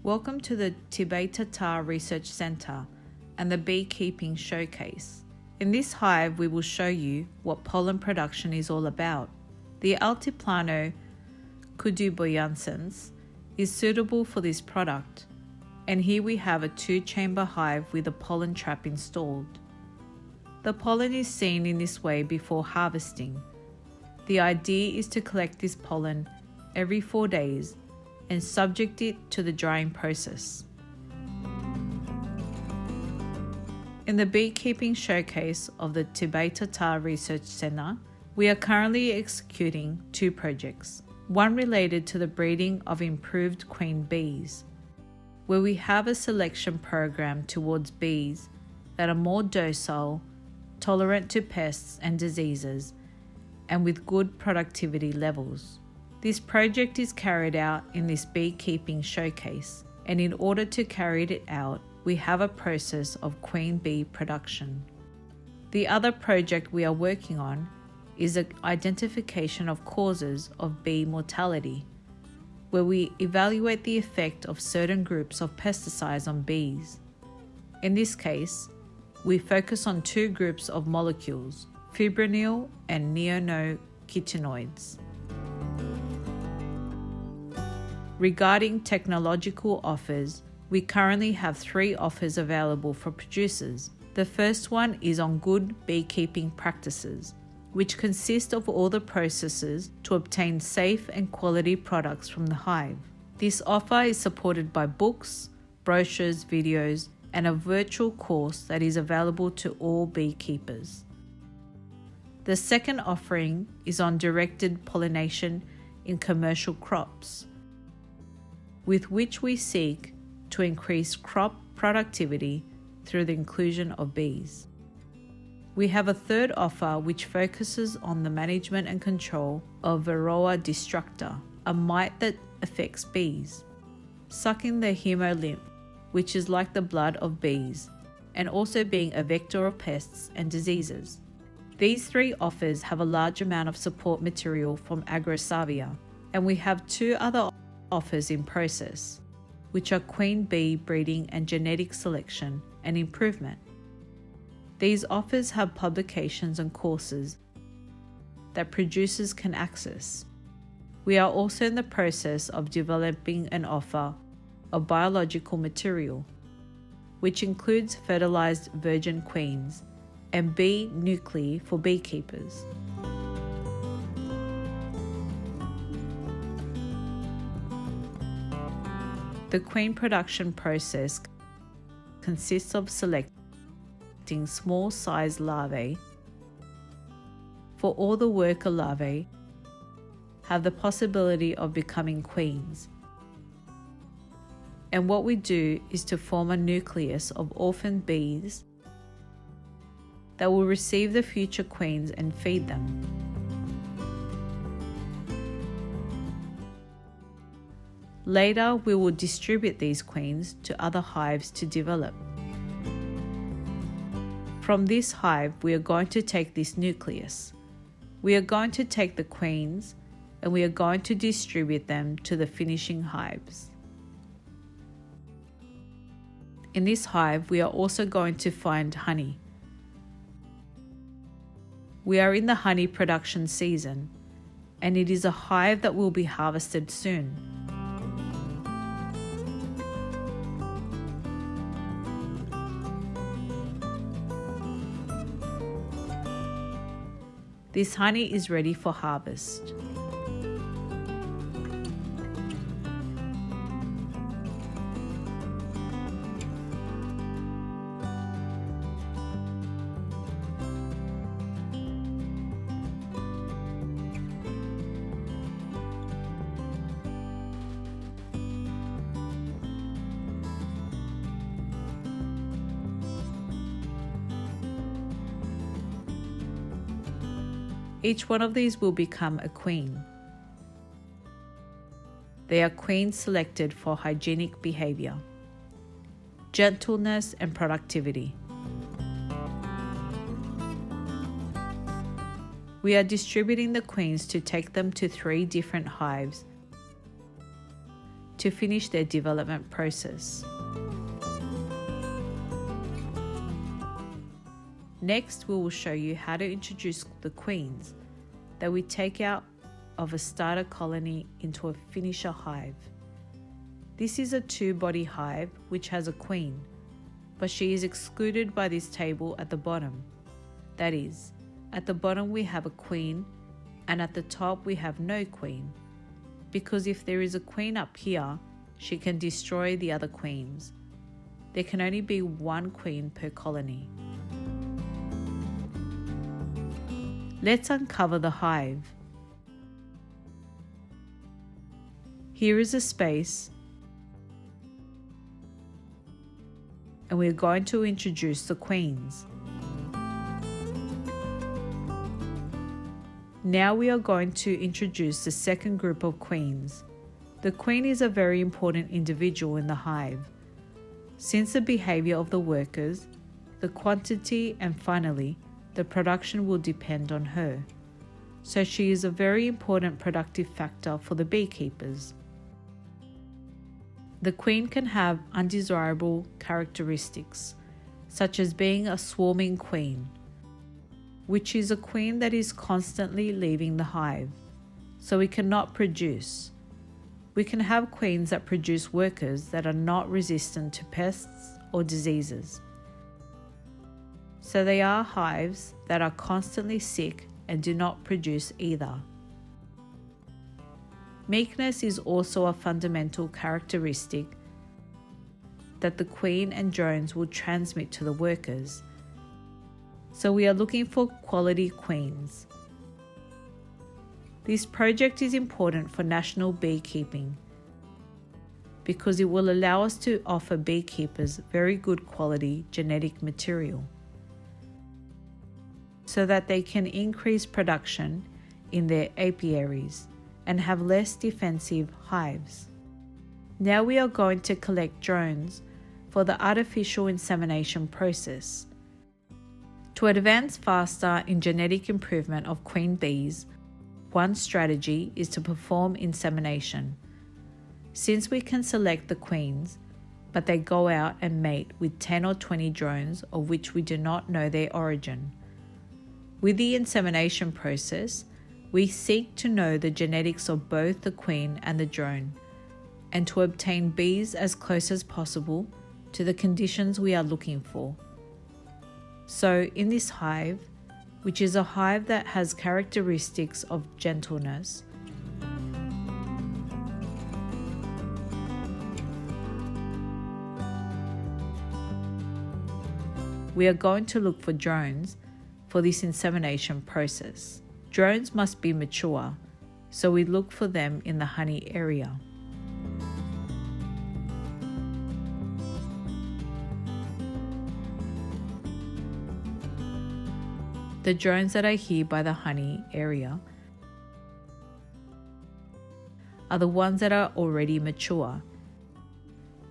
Welcome to the Tibaitatá Research Center and the Beekeeping Showcase. In this hive, we will show you what pollen production is all about. The Altiplano cuduboyensis is suitable for this product, and here we have a 2-chamber hive with a pollen trap installed. The pollen is seen in this way before harvesting. The idea is to collect this pollen every 4 days and subject it to the drying process. In the beekeeping showcase of the Tibaitatá Research Center, we are currently executing 2 projects, one related to the breeding of improved queen bees, where we have a selection program towards bees that are more docile, tolerant to pests and diseases, and with good productivity levels. This project is carried out in this beekeeping showcase, and in order to carry it out, we have a process of queen bee production. The other project we are working on is the identification of causes of bee mortality, where we evaluate the effect of certain groups of pesticides on bees. In this case, we focus on 2 groups of molecules, fipronil and neonicotinoids. Regarding technological offers, we currently have 3 offers available for producers. The first one is on good beekeeping practices, which consist of all the processes to obtain safe and quality products from the hive. This offer is supported by books, brochures, videos, and a virtual course that is available to all beekeepers. The second offering is on directed pollination in commercial crops, with which we seek to increase crop productivity through the inclusion of bees. We have a third offer which focuses on the management and control of Varroa destructor, a mite that affects bees, sucking the hemolymph, which is like the blood of bees, and also being a vector of pests and diseases. These 3 offers have a large amount of support material from Agrosavia, and we have 2 other offers in process, which are queen bee breeding and genetic selection and improvement. These offers have publications and courses that producers can access. We are also in the process of developing an offer of biological material, which includes fertilized virgin queens and bee nuclei for beekeepers. The queen production process consists of selecting small-sized larvae. For all the worker larvae have the possibility of becoming queens. And what we do is to form a nucleus of orphan bees that will receive the future queens and feed them. Later, we will distribute these queens to other hives to develop. From this hive, we are going to take this nucleus. We are going to take the queens and we are going to distribute them to the finishing hives. In this hive, we are also going to find honey. We are in the honey production season, and it is a hive that will be harvested soon. This honey is ready for harvest. Each one of these will become a queen. They are queens selected for hygienic behavior, gentleness, and productivity. We are distributing the queens to take them to 3 different hives to finish their development process. Next, we will show you how to introduce the queens that we take out of a starter colony into a finisher hive. This is a two-body hive which has a queen, but she is excluded by this table at the bottom. That is, at the bottom we have a queen and at the top we have no queen, because if there is a queen up here, she can destroy the other queens. There can only be one queen per colony. Let's uncover the hive. Here is a space, and we're going to introduce the queens. Now we are going to introduce the second group of queens. The queen is a very important individual in the hive. Since the behavior of the workers, the quantity and finally, the production will depend on her. So she is a very important productive factor for the beekeepers. The queen can have undesirable characteristics, such as being a swarming queen, which is a queen that is constantly leaving the hive, so we cannot produce. We can have queens that produce workers that are not resistant to pests or diseases. So they are hives that are constantly sick and do not produce either. Meekness is also a fundamental characteristic that the queen and drones will transmit to the workers. So we are looking for quality queens. This project is important for national beekeeping because it will allow us to offer beekeepers very good quality genetic material so that they can increase production in their apiaries and have less defensive hives. Now we are going to collect drones for the artificial insemination process. To advance faster in genetic improvement of queen bees, one strategy is to perform insemination. Since we can select the queens, but they go out and mate with 10 or 20 drones of which we do not know their origin. With the insemination process, we seek to know the genetics of both the queen and the drone, and to obtain bees as close as possible to the conditions we are looking for. So in this hive, which is a hive that has characteristics of gentleness, we are going to look for drones for this insemination process. Drones must be mature, so we look for them in the honey area. The drones that are here by the honey area are the ones that are already mature.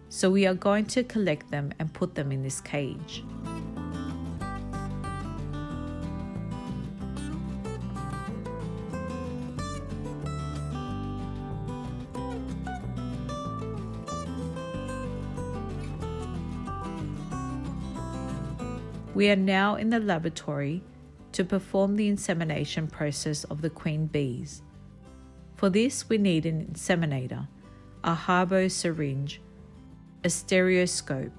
So we are going to collect them and put them in this cage. We are now in the laboratory to perform the insemination process of the queen bees. For this, we need an inseminator, a harbo syringe, a stereoscope,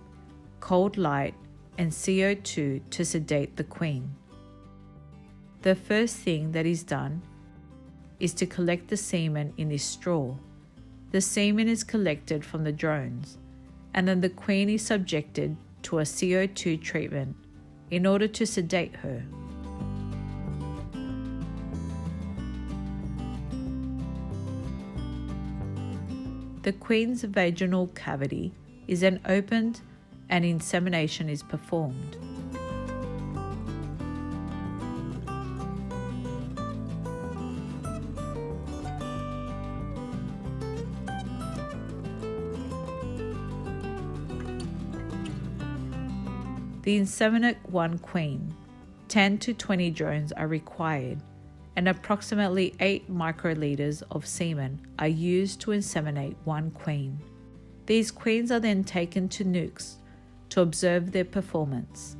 cold light, and CO2 to sedate the queen. The first thing that is done is to collect the semen in this straw. The semen is collected from the drones, and then the queen is subjected to a CO2 treatment in order to sedate her. The queen's vaginal cavity is then opened and insemination is performed. The inseminate one queen, 10 to 20 drones are required, and approximately 8 microliters of semen are used to inseminate one queen. These queens are then taken to nukes to observe their performance.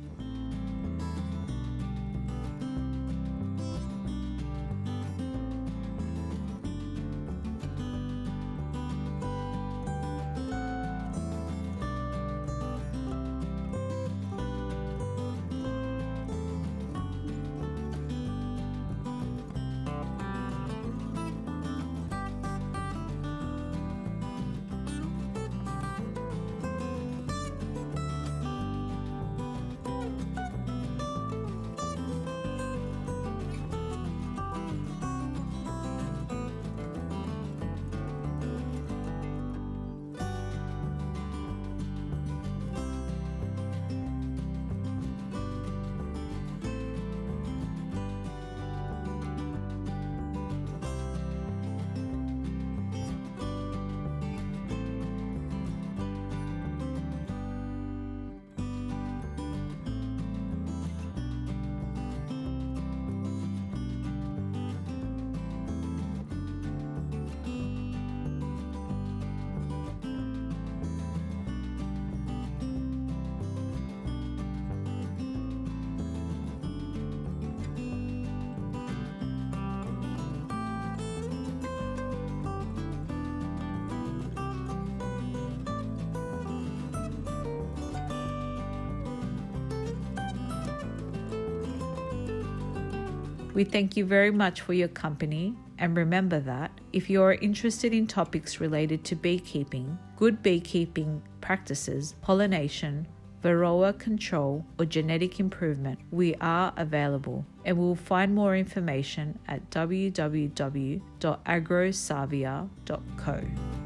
We thank you very much for your company, and remember that if you are interested in topics related to beekeeping, good beekeeping practices, pollination, varroa control, or genetic improvement, we are available, and we will find more information at www.agrosavia.co.